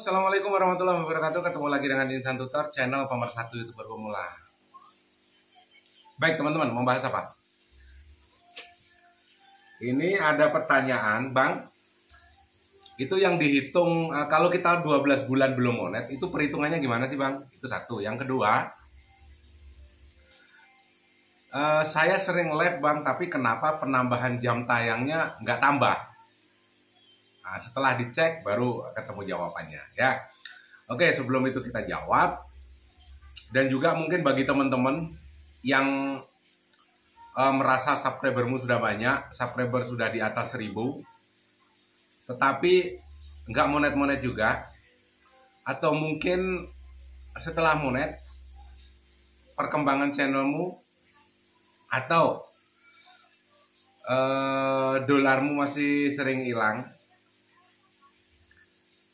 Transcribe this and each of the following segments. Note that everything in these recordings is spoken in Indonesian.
Assalamualaikum warahmatullahi wabarakatuh. Ketemu lagi dengan Insan Tutor, channel pemersatu YouTuber pemula. Baik teman-teman, mau bahas apa? Ini ada pertanyaan, Bang. Itu yang dihitung kalau kita 12 bulan belum monet, itu perhitungannya gimana sih, Bang? Itu satu. Yang kedua, saya sering live, Bang, tapi kenapa penambahan jam tayangnya nggak tambah? Nah, setelah dicek baru ketemu jawabannya ya. Oke, sebelum itu kita jawab. Dan juga mungkin bagi teman-teman yang merasa subscribermu sudah banyak, subscriber sudah di atas 1000, tetapi nggak monet-monet juga, atau mungkin setelah monet perkembangan channelmu atau dolarmu masih sering hilang.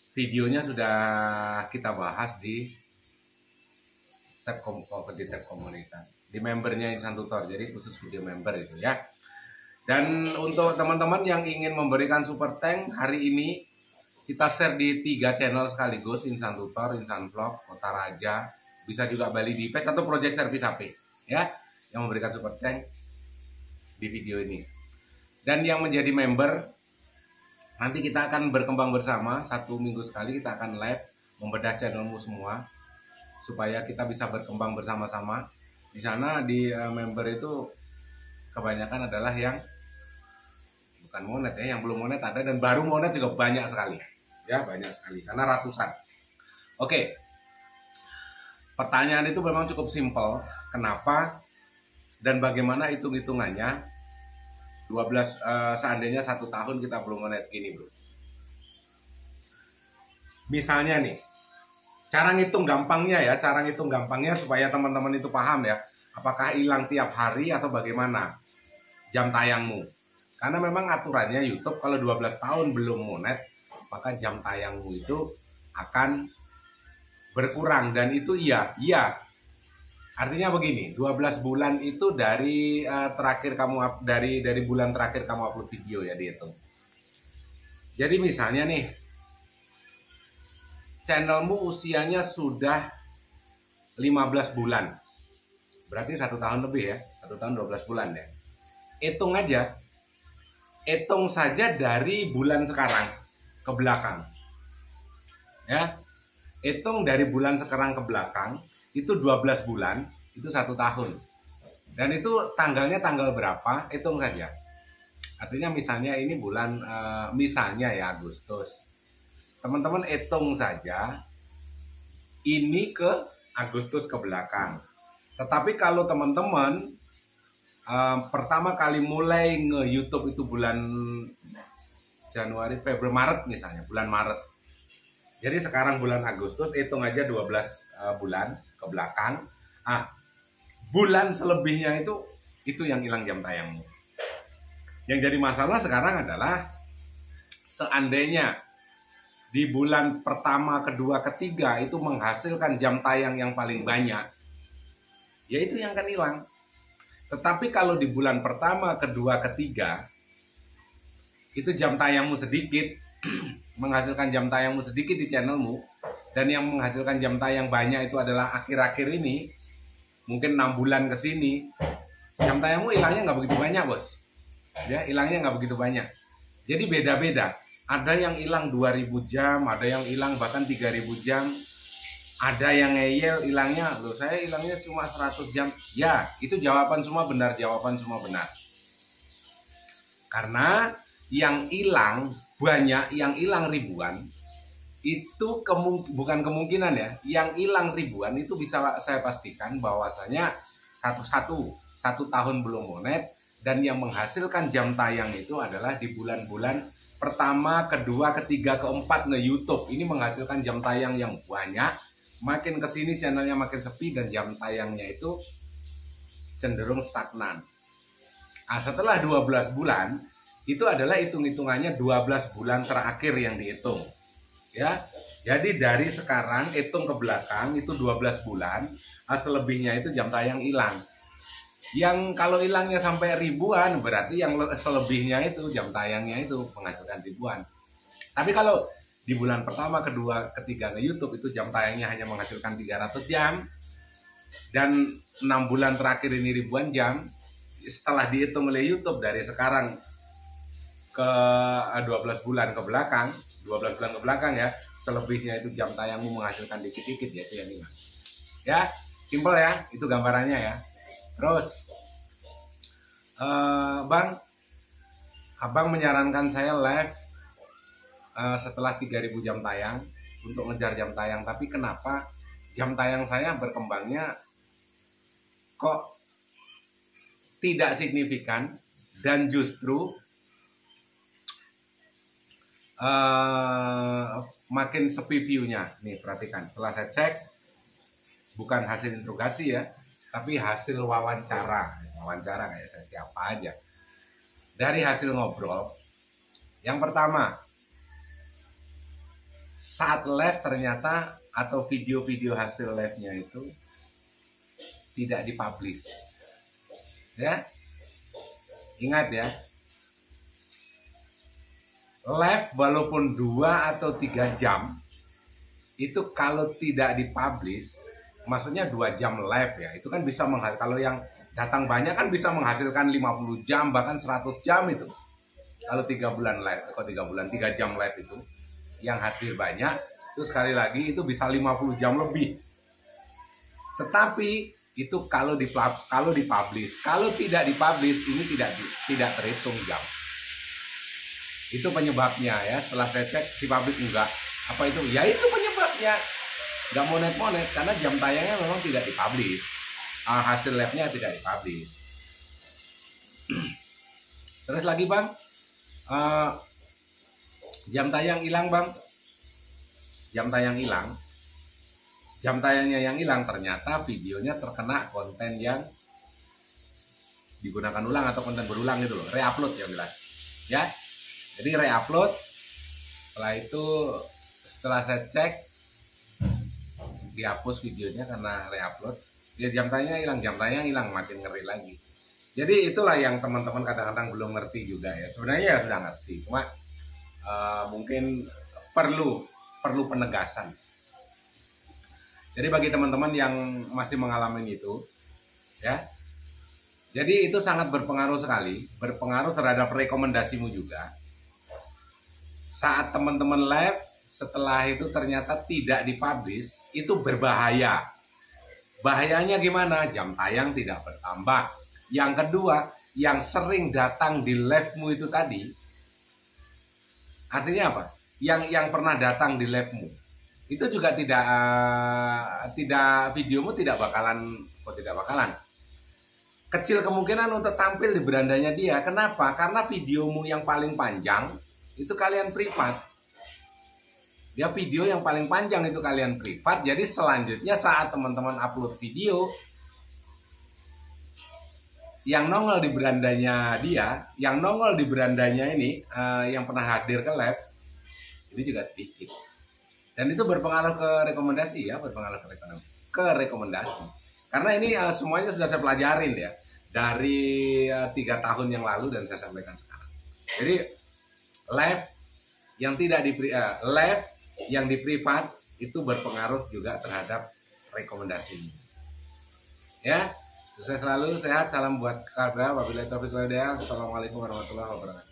Videonya sudah kita bahas di tab komunitas, di membernya Insan Tutor, jadi khusus video member itu ya. Dan untuk teman-teman yang ingin memberikan super thank, hari ini kita share di 3 channel sekaligus, Insan Tutor, Insan Vlog, Kota Raja, bisa juga Bali Device atau Project Service HP ya, yang memberikan super thank di video ini. Dan yang menjadi member, nanti kita akan berkembang bersama, 1 minggu sekali kita akan live membedah channelmu semua supaya kita bisa berkembang bersama-sama. Di sana di member itu kebanyakan adalah yang bukan monet ya, yang belum monet ada, dan baru monet juga banyak sekali. Ya, banyak sekali karena ratusan. Oke. Pertanyaan itu memang cukup simpel. Kenapa dan bagaimana hitung-hitungannya? 12 seandainya 1 tahun kita belum monet gini, bro. Misalnya nih, cara ngitung gampangnya ya, supaya teman-teman itu paham ya, apakah hilang tiap hari atau bagaimana jam tayangmu. Karena memang aturannya YouTube kalau 12 tahun belum monet, maka jam tayangmu itu akan berkurang, dan itu iya. Artinya begini, 12 bulan itu dari terakhir kamu dari bulan terakhir kamu upload video ya, dihitung. Jadi misalnya nih, channelmu usianya sudah 15 bulan. Berarti 1 tahun lebih ya, 1 tahun 12 bulan ya. Hitung aja. Hitung saja dari bulan sekarang ke belakang. Ya. Hitung dari bulan sekarang ke belakang, itu 12 bulan, itu 1 tahun. Dan itu tanggalnya tanggal berapa, hitung saja. Artinya misalnya ini bulan, misalnya ya Agustus. Teman-teman hitung saja ini ke Agustus ke belakang. Tetapi kalau teman-teman pertama kali mulai nge-YouTube itu bulan Januari, Februari, Maret misalnya, bulan Maret. Jadi sekarang bulan Agustus, hitung aja 12 bulan ke belakang. Bulan selebihnya itu yang hilang jam tayangmu. Yang jadi masalah sekarang adalah seandainya di bulan pertama, kedua, ketiga itu menghasilkan jam tayang yang paling banyak, ya itu yang akan hilang. Tetapi kalau di bulan pertama, kedua, ketiga itu jam tayangmu sedikit, menghasilkan jam tayangmu sedikit di channelmu, dan yang menghasilkan jam tayang banyak itu adalah akhir-akhir ini, mungkin 6 bulan ke sini, jam tayangmu hilangnya nggak begitu banyak, bos. Ya, hilangnya nggak begitu banyak. Jadi beda-beda. Ada yang hilang 2000 jam, ada yang hilang bahkan 3000 jam. Ada yang ngeyel hilangnya, loh saya hilangnya cuma 100 jam. Ya, itu jawaban semua benar, Karena yang hilang banyak, yang hilang ribuan, itu bukan kemungkinan ya. Yang hilang ribuan itu bisa saya pastikan bahwasanya satu tahun belum monet, dan yang menghasilkan jam tayang itu adalah di bulan-bulan pertama, kedua, ketiga, keempat nge-YouTube. Ini menghasilkan jam tayang yang banyak. Makin kesini channelnya makin sepi dan jam tayangnya itu cenderung stagnan. Setelah 12 bulan, itu adalah hitung-hitungannya 12 bulan terakhir yang dihitung. Ya, jadi dari sekarang hitung ke belakang itu 12 bulan, selebihnya itu jam tayang hilang. Yang kalau hilangnya sampai ribuan, berarti yang selebihnya itu jam tayangnya itu menghasilkan ribuan. Tapi kalau di bulan pertama, kedua, ketiga nge-YouTube itu jam tayangnya hanya menghasilkan 300 jam, dan 6 bulan terakhir ini ribuan jam. Setelah dihitung oleh YouTube dari sekarang ke 12 bulan ke belakang, 12 bulan ke belakang ya, selebihnya itu jam tayangmu menghasilkan dikit-dikit, yaitu yang 5. Ya, simple ya, itu gambarannya ya. Terus Bang, Abang menyarankan saya live setelah 3000 jam tayang untuk ngejar jam tayang. Tapi kenapa jam tayang saya berkembangnya kok tidak signifikan, dan justru makin sepi view-nya. Nih perhatikan, setelah saya cek, bukan hasil interogasi ya, tapi hasil wawancara kayak saya siapa aja. Dari hasil ngobrol, yang pertama, saat live ternyata atau video-video hasil live-nya itu tidak dipublish. Ya, ingat ya, live walaupun 2 atau 3 jam itu kalau tidak dipublish, maksudnya 2 jam live ya, itu kan bisa menghasilkan, kalau yang datang banyak kan bisa menghasilkan 50 jam bahkan 100 jam itu. Kalau 3 bulan live, atau 3 jam live itu yang hadir banyak, itu sekali lagi itu bisa 50 jam lebih. Tetapi itu kalau dipublish, kalau tidak dipublish ini tidak terhitung jam. Itu penyebabnya ya. Setelah saya cek dipublish enggak. Apa itu? Ya itu penyebabnya. Enggak monet-monet karena jam tayangnya memang tidak dipublish. Hasil labnya tidak dipublish. Terus lagi Bang, jam tayang hilang Bang. Jam tayang hilang. Jam tayangnya yang hilang, ternyata videonya terkena konten yang digunakan ulang atau konten berulang gitu loh, reupload yang jelas ya. Jadi reupload, setelah saya cek dihapus videonya karena reupload ya. Jam tayang hilang, makin ngeri lagi. Jadi itulah yang teman-teman kadang-kadang belum ngerti juga ya. Sebenarnya ya sudah ngerti, cuma mungkin perlu penegasan. Jadi bagi teman-teman yang masih mengalami itu, ya, jadi itu sangat berpengaruh sekali, berpengaruh terhadap rekomendasimu juga. Saat teman-teman live, setelah itu ternyata tidak dipublish, itu berbahaya. Bahayanya gimana? Jam tayang tidak bertambah. Yang kedua, yang sering datang di live-mu itu tadi, artinya apa? Yang pernah datang di live-mu itu juga tidak videomu tidak bakalan kecil kemungkinan untuk tampil di berandanya dia. Kenapa? Karena videomu yang paling panjang itu kalian privat. Ya, video yang paling panjang itu kalian privat. Jadi selanjutnya saat teman-teman upload video, yang nongol di berandanya dia, yang nongol di berandanya ini, yang pernah hadir ke live, ini juga sedikit. Dan itu berpengaruh ke rekomendasi ya, ke rekomendasi. Karena ini semuanya sudah saya pelajarin ya, dari 3 tahun yang lalu dan saya sampaikan sekarang. Jadi live yang di privat itu berpengaruh juga terhadap rekomendasi. Ya, sukses selalu, sehat, salam buat keluarga. Wabillahi taufiq wal hidayah. Assalamualaikum warahmatullahi wabarakatuh.